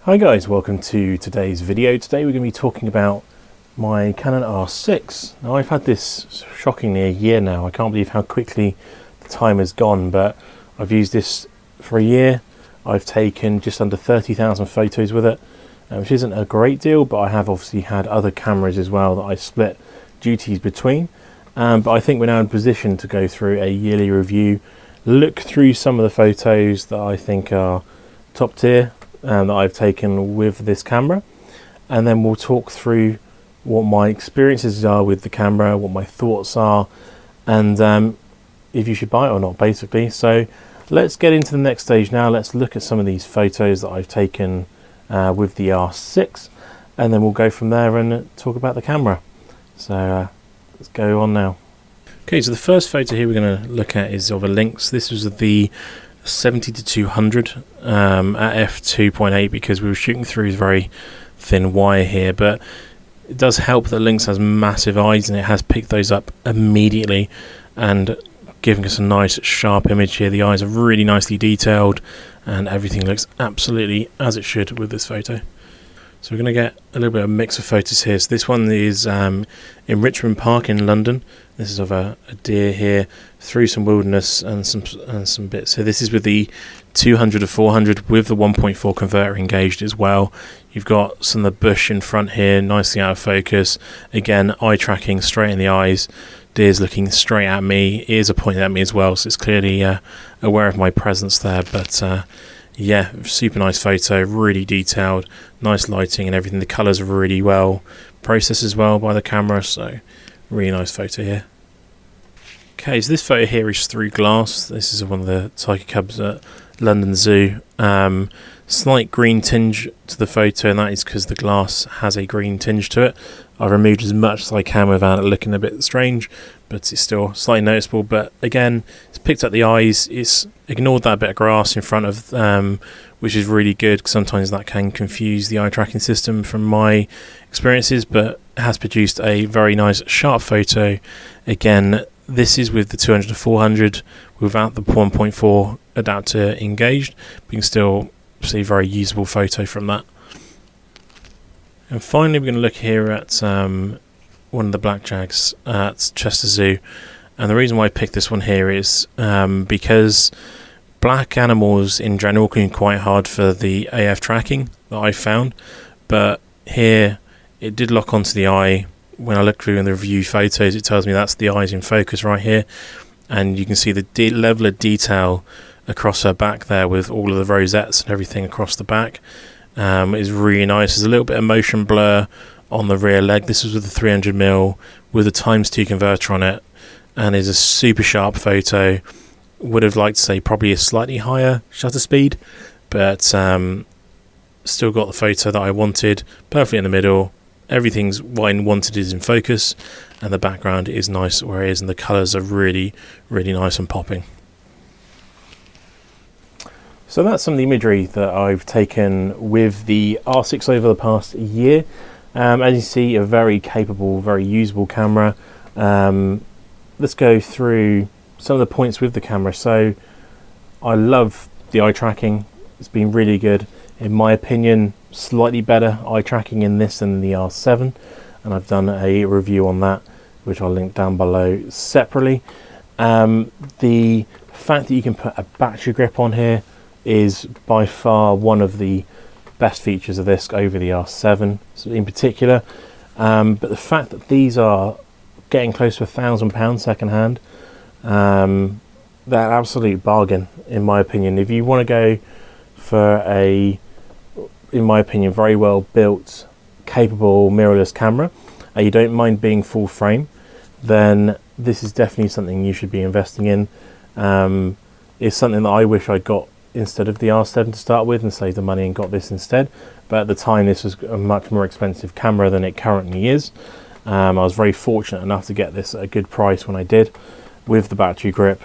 Hi guys, welcome to today's video. Today we're going to be talking about my Canon R6. Now I've had this shockingly a year now. I can't believe how quickly the time has gone, but I've used this for a year. I've taken just under 30,000 photos with it, which isn't a great deal, but I have obviously had other cameras as well that I split duties between. But I think we're now in position to go through a yearly review, look through some of the photos that I think are top tier that I've taken with this camera, and then we'll talk through what my experiences are with the camera, what my thoughts are, and if you should buy it or not, basically. So let's get into the next stage now. Let's look at some of these photos that I've taken with the R6, and then we'll go from there and talk about the camera. So let's go on now. Okay, so the first photo here we're going to look at is of a lynx. This was the 70-200 at f2.8 because we were shooting through very thin wire here, but it does help that lynx has massive eyes and it has picked those up immediately and giving us a nice sharp image here. The eyes are really nicely detailed and everything looks absolutely as it should with this photo. So we're going to get a little bit of a mix of photos here. So this one is in Richmond Park in London. This is of a deer here through some wilderness and some bits. So this is with the 200-400 with the 1.4 converter engaged as well. You've got some of the bush in front here, nicely out of focus. Again, eye tracking straight in the eyes. Deer's looking straight at me. Ears are pointing at me as well, so it's clearly aware of my presence there. But yeah, super nice photo, really detailed, nice lighting and everything. The colours are really well processed as well by the camera, so really nice photo here. Okay, so this photo here is through glass. This is one of the tiger cubs at London Zoo. Slight green tinge to the photo, and that is because the glass has a green tinge to it. I've removed as much as I can without it looking a bit strange, but it's still slightly noticeable. But again, it's picked up the eyes, it's ignored that bit of grass in front of which is really good, because sometimes that can confuse the eye tracking system from my experiences, but it has produced a very nice sharp photo. Again, this is with the 200-400 without the 1.4 adapter engaged, but you can still see a very usable photo from that. And finally we're going to look here at one of the blackjacks at Chester Zoo, and the reason why I picked this one here is because black animals in general can be quite hard for the AF tracking that I found, but here it did lock onto the eye. When I look through in the review photos, it tells me that's the eyes in focus right here, and you can see the level of detail across her back there with all of the rosettes and everything across the back. Is really nice. There's a little bit of motion blur on the rear leg. This was with the 300mm with a ×2 converter on it, and is a super sharp photo. Would have liked to say probably a slightly higher shutter speed, but still got the photo that I wanted, perfectly in the middle. Everything's what I wanted is in focus, and the background is nice where it is, and the colours are really, really nice and popping. So that's some of the imagery that I've taken with the R6 over the past year. As you see, a very capable, very usable camera. Let's go through some of the points with the camera. So I love the eye tracking. It's been really good. In my opinion, slightly better eye tracking in this than the R7, and I've done a review on that, which I'll link down below separately. The fact that you can put a battery grip on here is by far one of the best features of this over the R7 in particular, but the fact that these are getting close to £1,000 second hand, they're absolute bargain in my opinion. If you want to go for a, in my opinion, very well built, capable mirrorless camera, and you don't mind being full frame, then this is definitely something you should be investing in. It's something that I wish I'd got instead of the R7 to start with and saved the money and got this instead, but at the time this was a much more expensive camera than it currently is. I was very fortunate enough to get this at a good price when I did with the battery grip,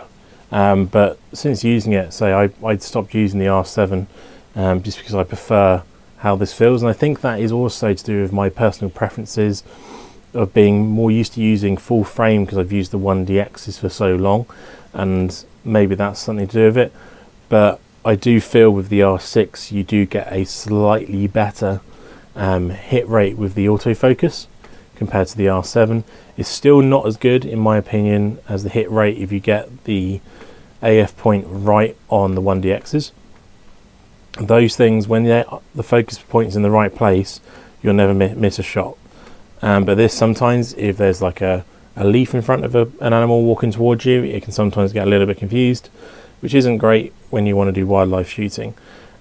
but since using it, say I'd stopped using the R7 just because I prefer how this feels, and I think that is also to do with my personal preferences of being more used to using full frame because I've used the 1DXs for so long, and maybe that's something to do with it. But I do feel with the R6 you do get a slightly better hit rate with the autofocus compared to the R7. It's still not as good in my opinion as the hit rate if you get the AF point right on the 1DXs. Those things, when the focus point's in the right place, you'll never miss a shot. But this sometimes, if there's like a leaf in front of an animal walking towards you, it can sometimes get a little bit confused, which isn't great when you want to do wildlife shooting.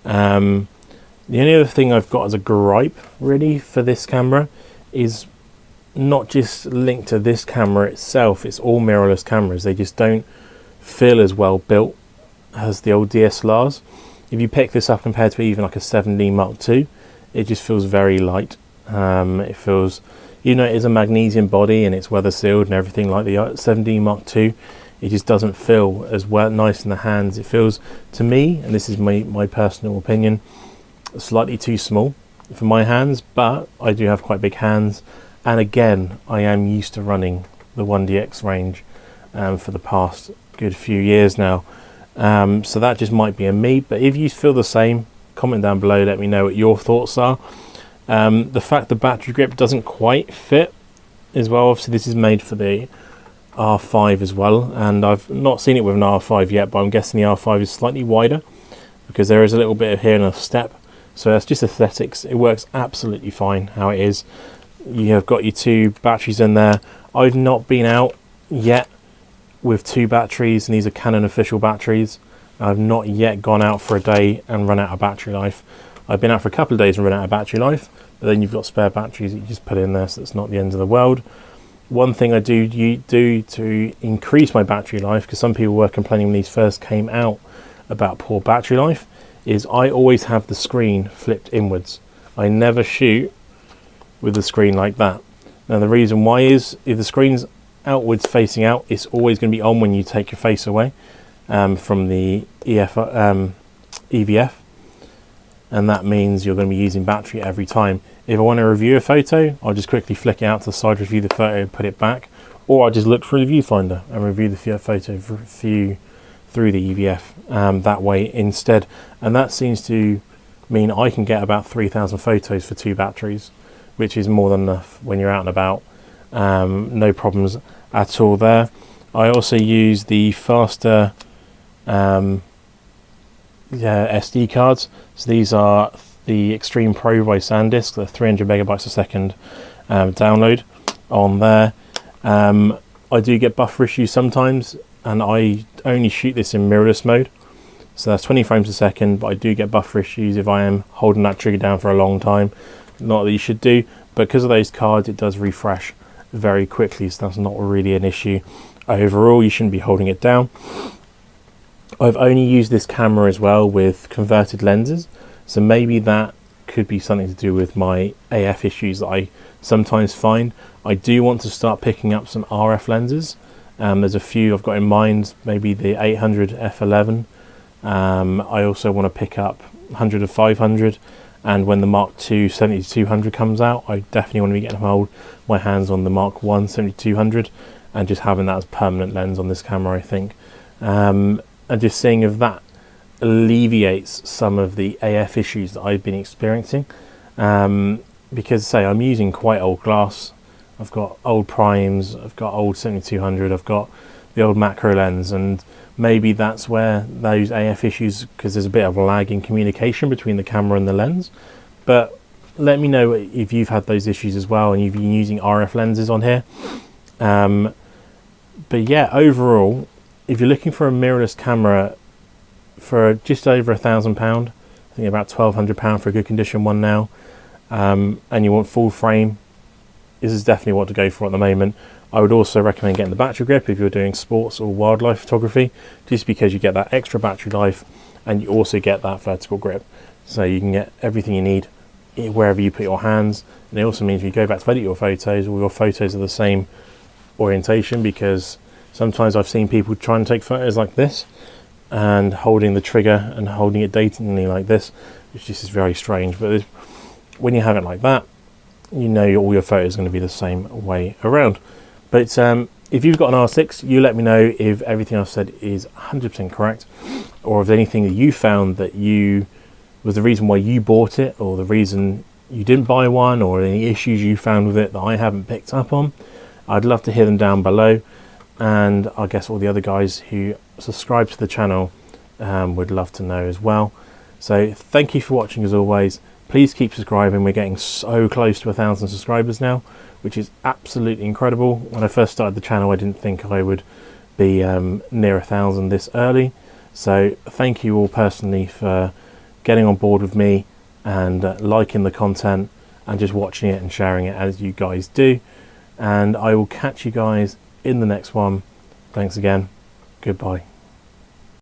The only other thing I've got as a gripe really for this camera is not just linked to this camera itself, it's all mirrorless cameras. They just don't feel as well built as the old DSLRs. If you pick this up compared to even like a 7D Mark II, it just feels very light. It feels, you know, it is a magnesium body and it's weather sealed and everything like the 7D Mark II. It just doesn't feel as well nice in the hands. It feels, to me, and this is my personal opinion, slightly too small for my hands, but I do have quite big hands. And again, I am used to running the 1DX range for the past good few years now. So that just might be a me, but if you feel the same, comment down below, let me know what your thoughts are. The fact the battery grip doesn't quite fit as well, obviously this is made for the R5 as well, and I've not seen it with an R5 yet, but I'm guessing the R5 is slightly wider because there is a little bit of here and a step, so that's just aesthetics. It works absolutely fine how it is. You have got your two batteries in there. I've not been out yet with two batteries, and these are Canon official batteries. I've not yet gone out for a day and run out of battery life. I've been out for a couple of days and run out of battery life, but then you've got spare batteries that you just put in there, so it's not the end of the world. One thing I do to increase my battery life, because some people were complaining when these first came out about poor battery life, is I always have the screen flipped inwards. I never shoot with the screen like that. Now the reason why is, if the screen's outwards facing out, it's always going to be on when you take your face away from the EVF, and that means you're going to be using battery every time. If I want to review a photo, I'll just quickly flick it out to the side, review the photo, put it back, or I just look through the viewfinder and review the photo through the EVF that way instead. And that seems to mean I can get about 3,000 photos for two batteries, which is more than enough when you're out and about. No problems at all there. I also use the faster SD cards. So these are the Extreme Pro by SanDisk, the 300 megabytes a second download on there. I do get buffer issues sometimes, and I only shoot this in mirrorless mode, so that's 20 frames a second, but I do get buffer issues if I am holding that trigger down for a long time. Not that you should do, but because of those cards it does refresh very quickly, so that's not really an issue. Overall, you shouldn't be holding it down. I've only used this camera as well with converted lenses, so maybe that could be something to do with my AF issues that I sometimes find. I do want to start picking up some RF lenses. There's a few I've got in mind, maybe the 800 f11. I also want to pick up 100 to 500, and when the Mark II 70-200 comes out, I definitely want to be getting my hands on the Mark I 70-200 and just having that as permanent lens on this camera, I think. And just seeing if that alleviates some of the AF issues that I've been experiencing. Because say I'm using quite old glass. I've got old primes, I've got old 70-200, I've got the old macro lens, and maybe that's where those AF issues, because there's a bit of a lag in communication between the camera and the lens. But let me know if you've had those issues as well and you've been using RF lenses on here. But yeah, overall, if you're looking for a mirrorless camera for just over £1,000, I think about £1,200 for a good condition one now, and you want full frame, this is definitely what to go for at the moment. I would also recommend getting the battery grip if you're doing sports or wildlife photography, just because you get that extra battery life and you also get that vertical grip. So you can get everything you need wherever you put your hands. And it also means if you go back to edit your photos, all your photos are the same orientation, because sometimes I've seen people trying to take photos like this and holding the trigger and holding it datingly like this, which just is very strange. But when you have it like that, you know all your photos are going to be the same way around. But if you've got an R6, you let me know if everything I've said is 100% correct, or if there's anything that you found that was the reason why you bought it, or the reason you didn't buy one, or any issues you found with it that I haven't picked up on. I'd love to hear them down below, and I guess all the other guys who subscribe to the channel would love to know as well. So thank you for watching as always. Please keep subscribing. We're getting so close to 1,000 subscribers now, which is absolutely incredible. When I first started the channel, I didn't think I would be near 1,000 this early. So thank you all personally for getting on board with me and liking the content and just watching it and sharing it as you guys do. And I will catch you guys in the next one. Thanks again. Goodbye.